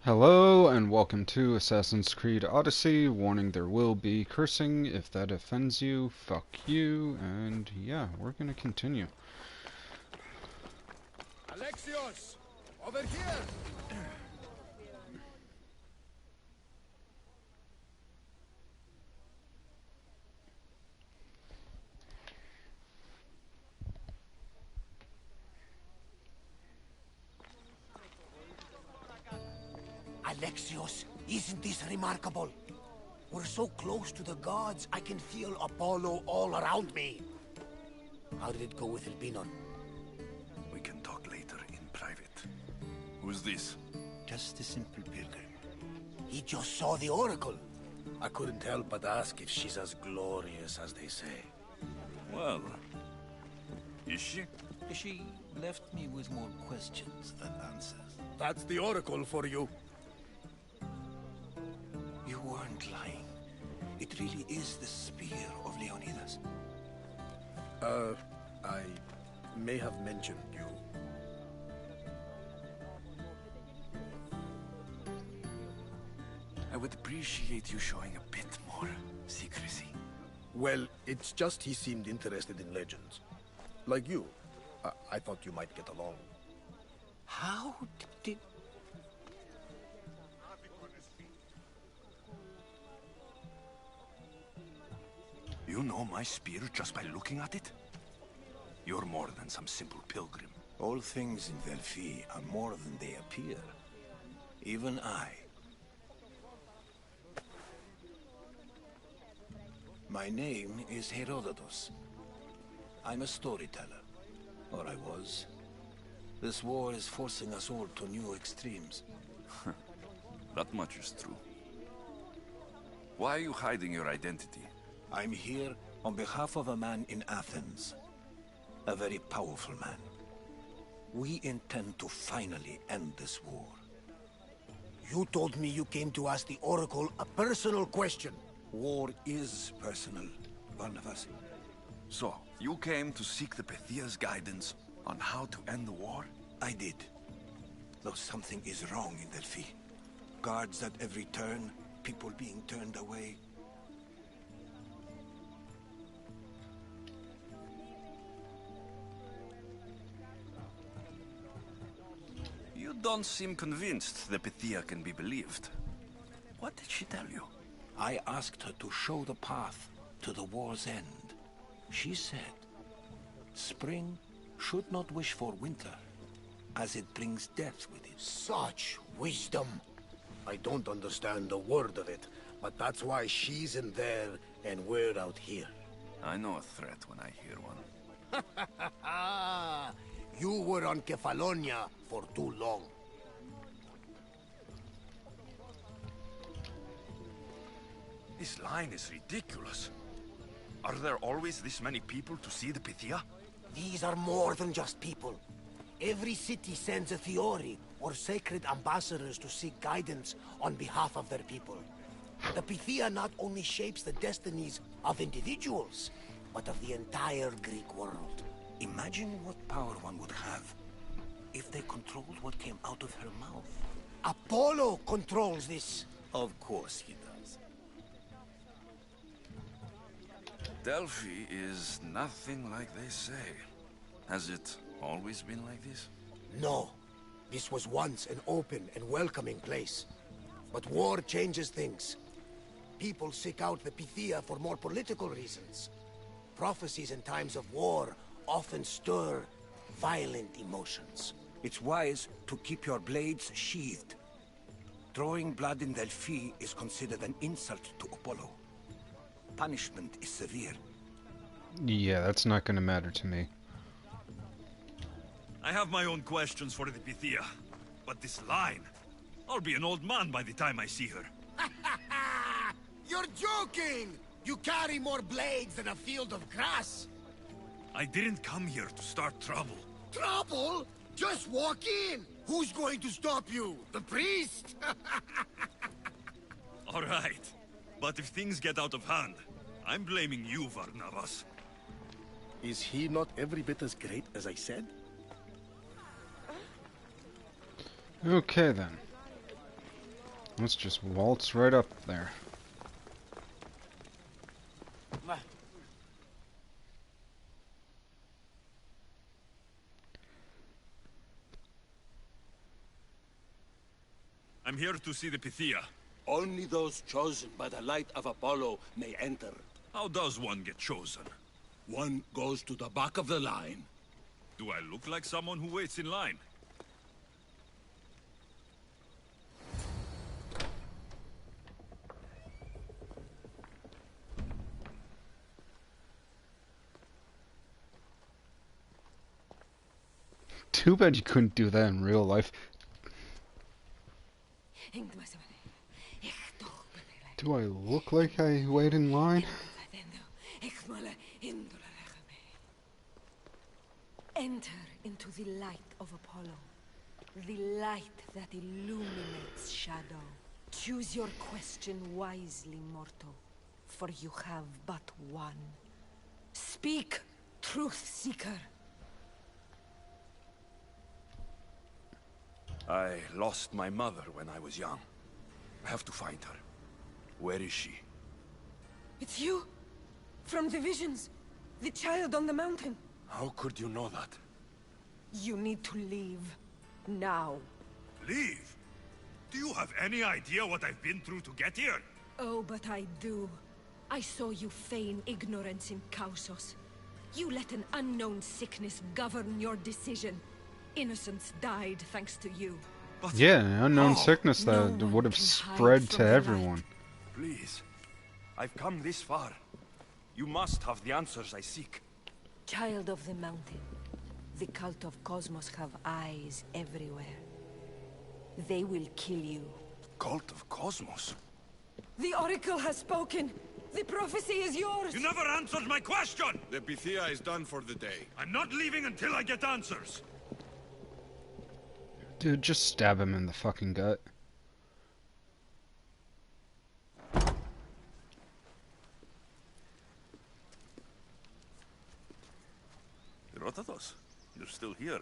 Hello and welcome to Assassin's Creed Odyssey. Warning, there will be cursing. If that offends you, fuck you. And yeah, we're gonna continue. Alexios! Over here! Alexios, isn't this remarkable? We're so close to the gods, I can feel Apollo all around me. How did it go with Elpinon? We can talk later in private. Who's this? Just a simple pilgrim. He just saw the oracle. I couldn't help but ask if she's as glorious as they say. Well, is she? She left me with more questions than answers. That's the oracle for you. You weren't lying. It really is the spear of Leonidas. I may have mentioned you. I would appreciate you showing a bit more secrecy. Well, it's just he seemed interested in legends. Like you. I thought you might get along. How did... You know my spear just by looking at it? You're more than some simple pilgrim. All things in Delphi are more than they appear. Even I. My name is Herodotus. I'm a storyteller. Or I was. This war is forcing us all to new extremes. That much is true. Why are you hiding your identity? I'm here on behalf of a man in Athens. A very powerful man. We intend to finally end this war. You told me you came to ask the oracle a personal question. War is personal, Barnabas. So, you came to seek the Pythia's guidance on how to end the war? I did. Though something is wrong in Delphi. Guards at every turn, people being turned away. You don't seem convinced the Pythia can be believed. What did she tell you? I asked her to show the path to the war's end. She said, spring should not wish for winter, as it brings death with it. Such wisdom. I don't understand a word of it, but that's why she's in there and we're out here. I know a threat when I hear one. Ah, you were on Kefalonia for too long. This line is ridiculous. Are there always this many people to see the Pythia? These are more than just people. Every city sends a Fiori or sacred ambassadors to seek guidance on behalf of their people. The Pythia not only shapes the destinies of individuals, but of the entire Greek world. Imagine what power one would have if they controlled what came out of her mouth. Apollo controls this. Of course he does. Delphi is nothing like they say. Has it always been like this? No. This was once an open and welcoming place. But war changes things. People seek out the Pythia for more political reasons. Prophecies in times of war often stir violent emotions. It's wise to keep your blades sheathed. Drawing blood in Delphi is considered an insult to Apollo. Punishment is severe. Yeah, that's not gonna matter to me. I have my own questions for the Pythia, but this line... I'll be an old man by the time I see her. You're joking! You carry more blades than a field of grass! I didn't come here to start trouble. Trouble? Just walk in! Who's going to stop you? The priest? All right, but if things get out of hand, I'm blaming you, Varnavas. Is he not every bit as great as I said? Okay then. Let's just waltz right up there. I'm here to see the Pythia. Only those chosen by the light of Apollo may enter. How does one get chosen? One goes to the back of the line. Do I look like someone who waits in line? Too bad you couldn't do that in real life. Do I look like I wait in line? Enter into the light of Apollo, the light that illuminates shadow. Choose your question wisely, mortal, for you have but one. Speak, truth seeker. I lost my mother when I was young. I have to find her. Where is she? It's you? From the visions? The child on the mountain? How could you know that? You need to leave. Now. Leave? Do you have any idea what I've been through to get here? Oh, but I do. I saw you feign ignorance in Kausos. You let an unknown sickness govern your decision. Innocents died thanks to you. But Yeah, an unknown how? sickness No that one would have can hide spread from to the light. everyone. Please. I've come this far. You must have the answers I seek. Child of the mountain, the cult of Cosmos have eyes everywhere. They will kill you. Cult of Cosmos? The Oracle has spoken. The prophecy is yours. You never answered my question! The Pythia is done for the day. I'm not leaving until I get answers! Dude, just stab him in the fucking gut. Herodotus, you're still here.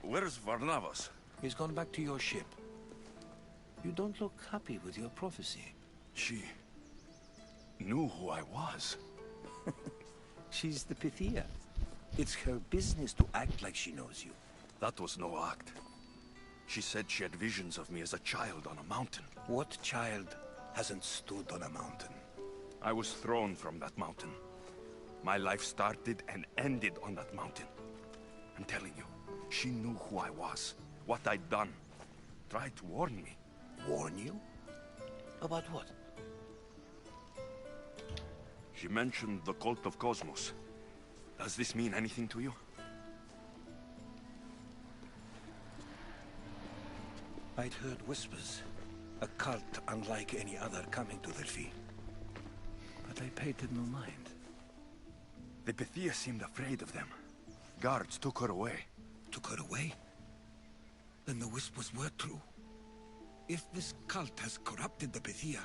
Where's Varnavas? He's gone back to your ship. You don't look happy with your prophecy. She knew who I was. She's the Pythia. It's her business to act like she knows you. That was no act. She said she had visions of me as a child on a mountain. What child hasn't stood on a mountain? I was thrown from that mountain. My life started and ended on that mountain. I'm telling you, she knew who I was, what I'd done. Tried to warn me. Warn you? About what? She mentioned the cult of Cosmos. Does this mean anything to you? I'd heard whispers. A cult unlike any other coming to Delphi. But I paid it no mind. The Pythia seemed afraid of them. Guards took her away. Took her away? Then the whispers were true. If this cult has corrupted the Pythia...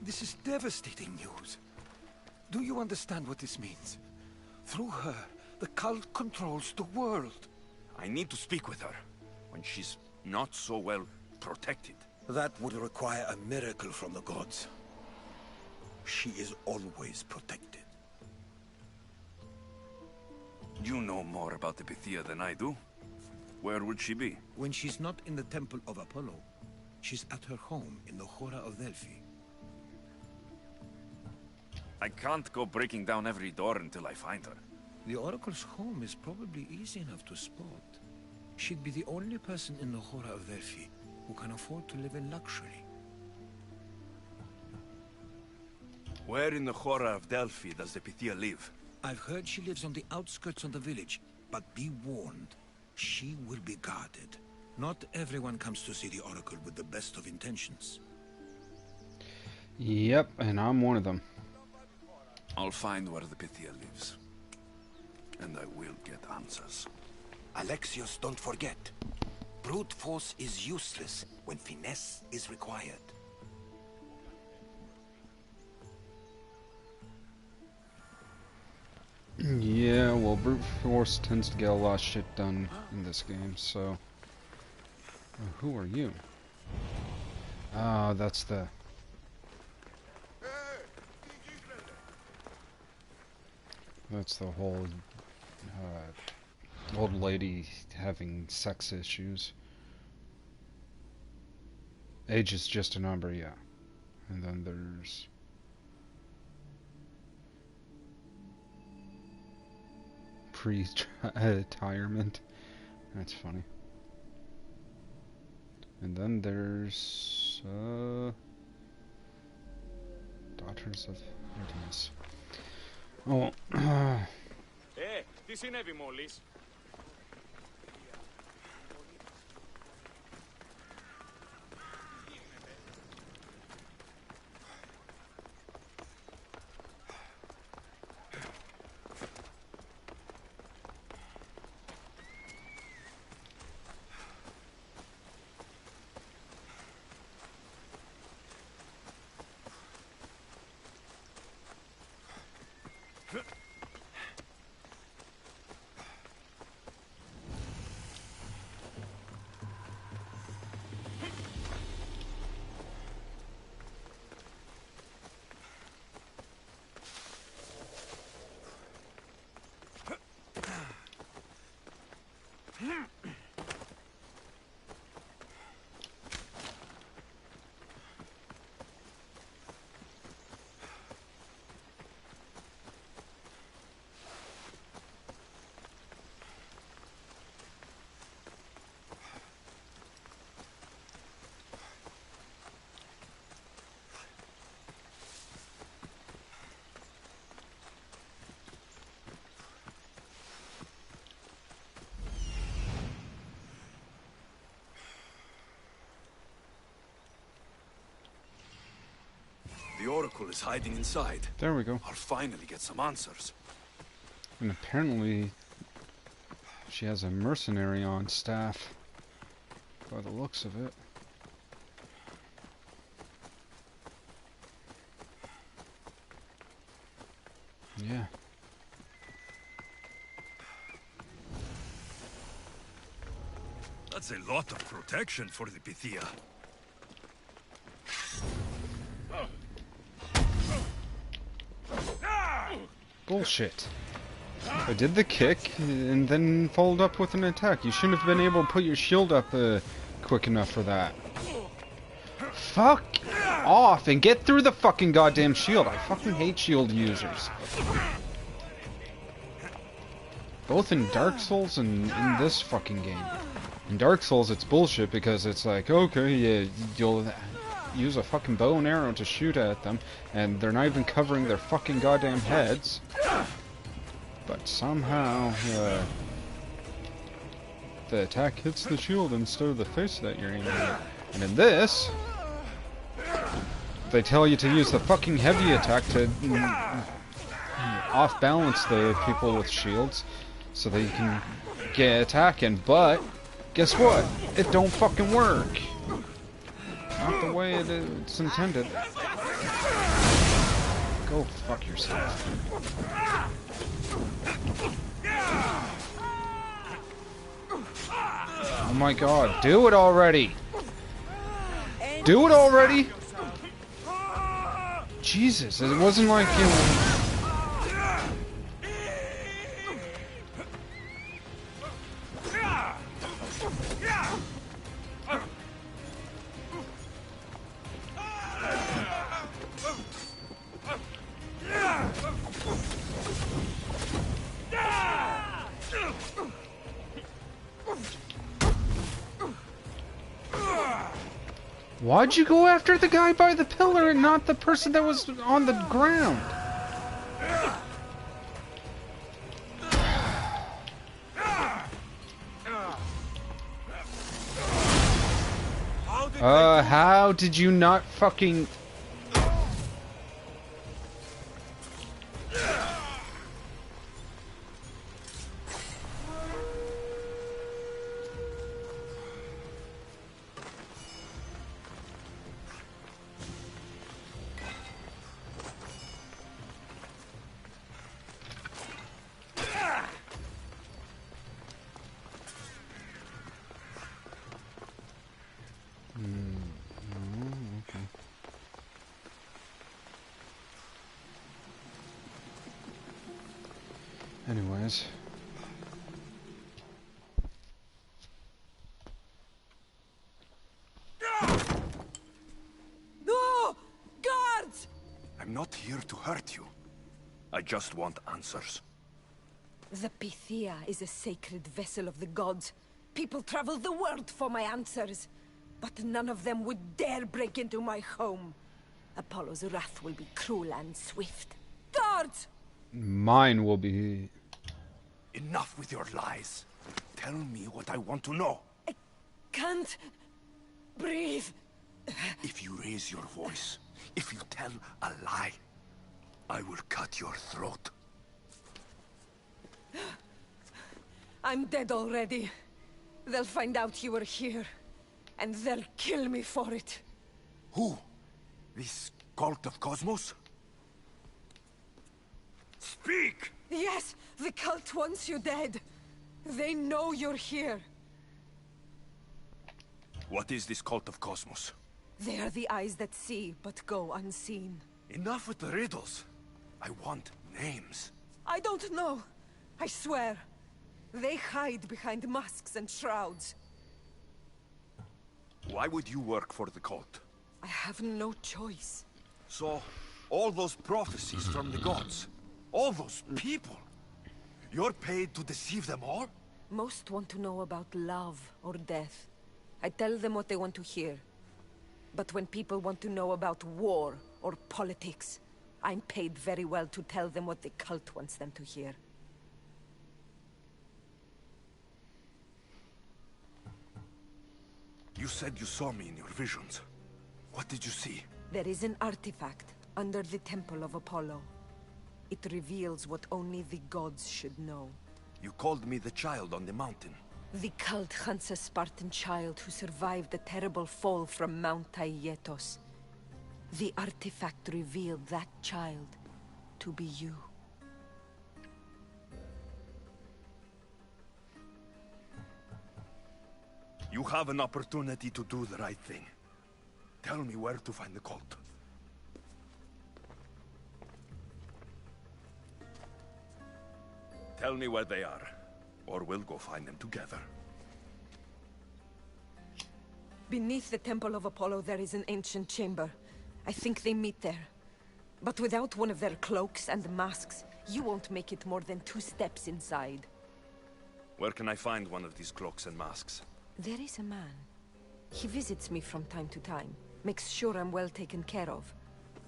This is devastating news. Do you understand what this means? Through her, the cult controls the world. I need to speak with her, when she's not so well protected. That would require a miracle from the gods. She is always protected. You know more about the Pythia than I do. Where would she be? When she's not in the temple of Apollo, she's at her home in the Hora of Delphi. I can't go breaking down every door until I find her. The Oracle's home is probably easy enough to spot. She'd be the only person in the Hora of Delphi who can afford to live in luxury. Where in the Hora of Delphi does the Pythia live? I've heard she lives on the outskirts of the village, but be warned, she will be guarded. Not everyone comes to see the Oracle with the best of intentions. Yep, and I'm one of them. I'll find where the Pythia lives. And I will get answers. Alexios, don't forget. Brute force is useless when finesse is required. Yeah, well, brute force tends to get a lot of shit done in this game, so... Who are you? Oh, that's the... That's the whole old lady having sex issues. Age is just a number, yeah. And then there's... pre-retirement. That's funny. And then there's... Daughters of Artemis. Oh, τι συνέβη μόλις? The Oracle is hiding inside. there we go. I'll finally get some answers. And apparently she has a mercenary on staff, by the looks of it. Yeah. That's a lot of protection for the Pythia. Bullshit. I did the kick and then followed up with an attack. You shouldn't have been able to put your shield up quick enough for that. Fuck off and get through the fucking goddamn shield. I fucking hate shield users. Both in Dark Souls and in this fucking game. In Dark Souls it's bullshit because it's like, okay, yeah, you'll use a fucking bow and arrow to shoot at them and they're not even covering their fucking goddamn heads. But somehow, the attack hits the shield instead of the face that you're aiming at. And in this, they tell you to use the fucking heavy attack to off-balance the people with shields so that you can get attacking. But, guess what? It don't fucking work. Not the way it's intended. Go fuck yourself. Oh my god, do it already! Do it already! Jesus, it wasn't like Why'd you go after the guy by the pillar and not the person that was on the ground? How did you not fucking... Anyways. No! Guards! I'm not here to hurt you. I just want answers. The Pythia is a sacred vessel of the gods. People travel the world for my answers. But none of them would dare break into my home. Apollo's wrath will be cruel and swift. Guards! Mine will be... Enough with your lies. Tell me what I want to know. I can't breathe. If you raise your voice, if you tell a lie, I will cut your throat. I'm dead already. They'll find out you were here. And they'll kill me for it. Who? This cult of Cosmos? Speak! Yes, the cult wants you dead. They know you're here. What is this cult of Cosmos? They are the eyes that see, but go unseen. Enough with the riddles. I want names. I don't know. I swear. They hide behind masks and shrouds. Why would you work for the cult? I have no choice. So, all those prophecies from the gods, all those people, you're paid to deceive them all? Most want to know about love or death. I tell them what they want to hear. But when people want to know about war or politics, I'm paid very well to tell them what the cult wants them to hear. You said you saw me in your visions. What did you see? There is an artifact under the Temple of Apollo. It reveals what only the gods should know. You called me the child on the mountain. The cult hunts a Spartan child who survived the terrible fall from Mount Aietos. The artifact revealed that child to be you. You have an opportunity to do the right thing. Tell me where to find the cult. Tell me where they are, or we'll go find them together. Beneath the Temple of Apollo there is an ancient chamber. I think they meet there. But without one of their cloaks and masks, you won't make it more than 2 steps inside. Where can I find one of these cloaks and masks? There is a man. He visits me from time to time, makes sure I'm well taken care of.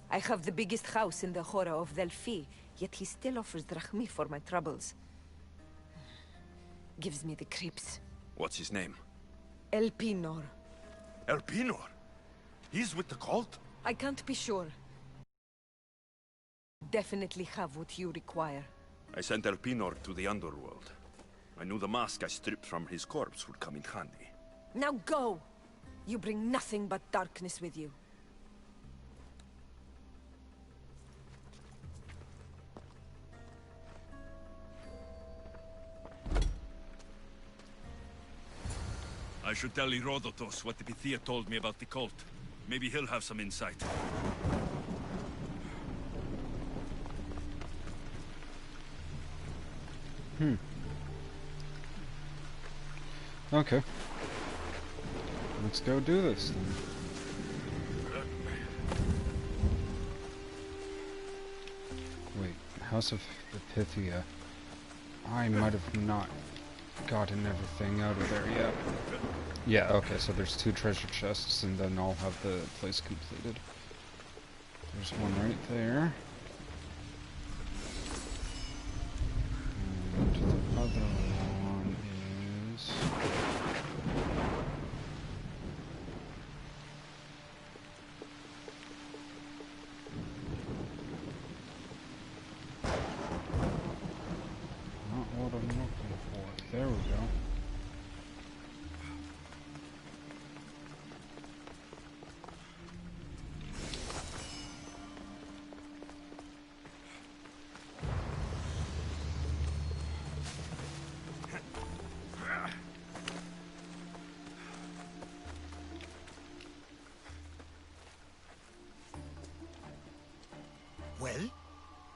I have the biggest house in the Hora of Delphi, yet he still offers drachmi for my troubles. Gives me the creeps. What's his name? Elpinor. Elpinor? He's with the cult? I can't be sure. Definitely have what you require. I sent Elpinor to the underworld. I knew the mask I stripped from his corpse would come in handy. Now go! You bring nothing but darkness with you. I should tell Herodotus what the Pythia told me about the cult. Maybe he'll have some insight. Okay. Let's go do this then. Wait, House of the Pythia. I might have not gotten everything out of there yet. Yeah, okay, so there's 2 treasure chests and then I'll have the place completed. There's one right there. And the other one is... not what I'm looking for. There we go.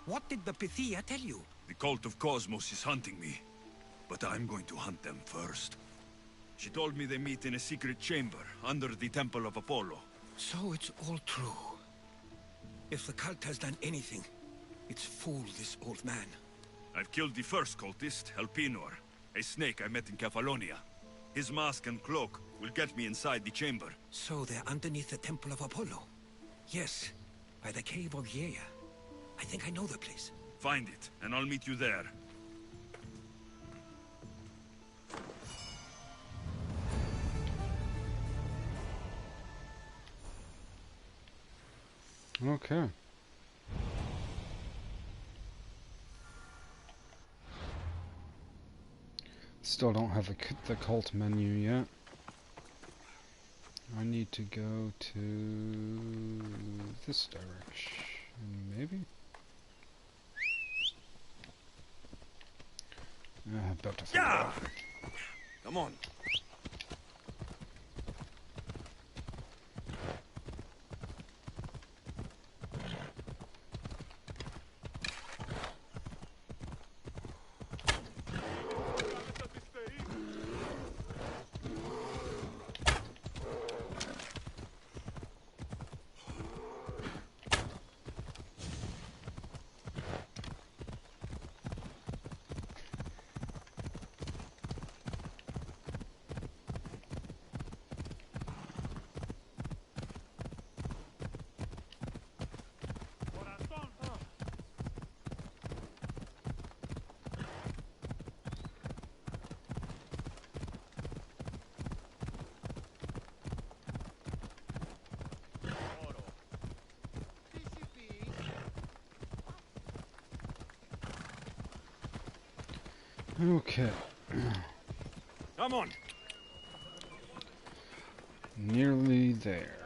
What did the Pythia tell you? The cult of Cosmos is hunting me, but I'm going to hunt them first. She told me they meet in a secret chamber under the Temple of Apollo. So it's all true. If the cult has done anything, it's fooled this old man. I've killed the first cultist, Elpinor, a snake I met in Kefalonia. His mask and cloak will get me inside the chamber. So they're underneath the Temple of Apollo? Yes, by the cave of Yea. I think I know the place. Find it, and I'll meet you there. Okay. Still don't have the cult menu yet. I need to go to this direction, maybe? About to find out. Come on. Okay. Come on! Nearly there.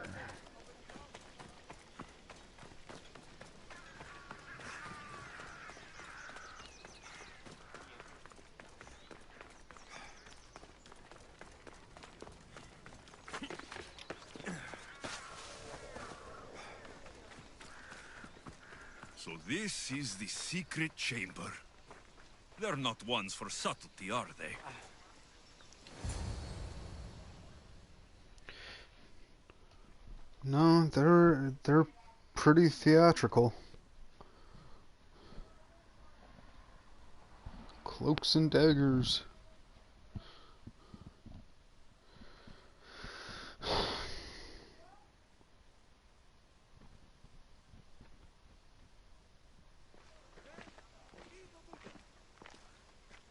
So this is the secret chamber. They're not ones for subtlety, are they? No, they're pretty theatrical. Cloaks and daggers.